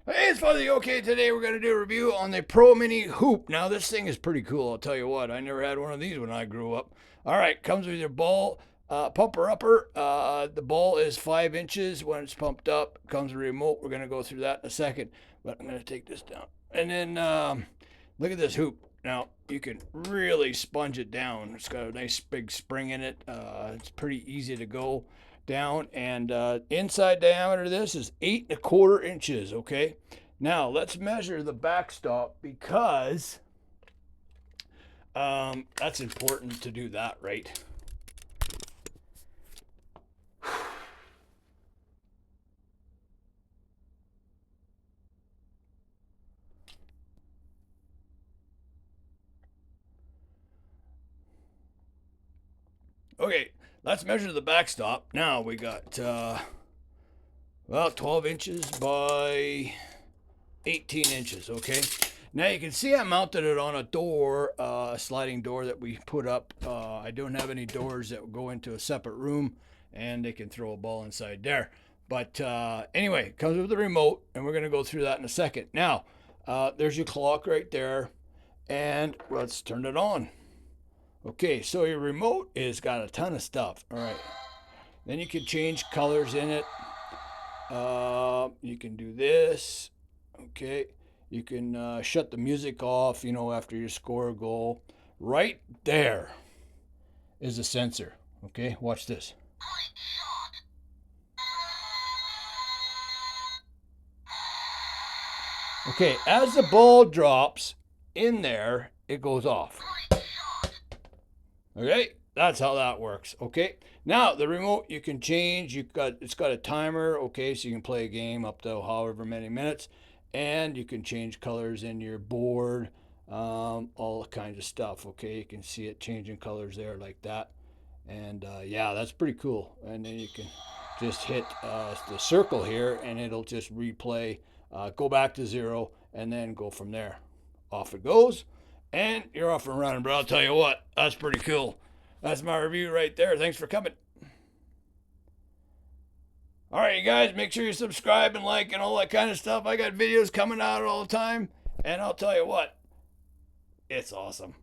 Hey, it's Fuzzy. Okay, today we're going to do a review on the Pro Mini Hoop. Now, this thing is pretty cool, I'll tell you what. I never had one of these when I grew up. All right, comes with your ball, pumper upper. The ball is 5 inches when it's pumped up. Comes with a remote. We're going to go through that in a second, but I'm going to take this down. And then look at this hoop. Now, you can really sponge it down. It's got a nice big spring in it. It's pretty easy to go down, and inside diameter of this is 8 1/4 inches. Okay, now let's measure the backstop because that's important to do that right. Okay, let's measure the backstop. Now we got well, 12 inches by 18 inches. Okay, now you can see I mounted it on a door, a sliding door that we put up. I don't have any doors that go into a separate room, and they can throw a ball inside there. But anyway, it comes with a remote, and we're going to go through that in a second. Now, there's your clock right there, and let's turn it on. Okay, so your remote is got a ton of stuff. All right, then you can change colors in it. You can do this. Okay, you can shut the music off, after you score a goal. Right there is a sensor. Okay, watch this. Okay, as the ball drops in there, it goes off. Okay, that's how that works. Okay, now the remote you can change. It's got a timer. Okay, so you can play a game up to however many minutes, and you can change colors in your board, all kinds of stuff. Okay, you can see it changing colors there like that, and yeah, that's pretty cool. And then you can just hit the circle here, and it'll just replay, go back to 0, and then go from there. Off it goes, and you're off and running. But I'll tell you what, that's pretty cool. That's my review right there. Thanks for coming. All right, you guys, make sure you subscribe and like and all that kind of stuff. I got videos coming out all the time, and I'll tell you what, it's awesome.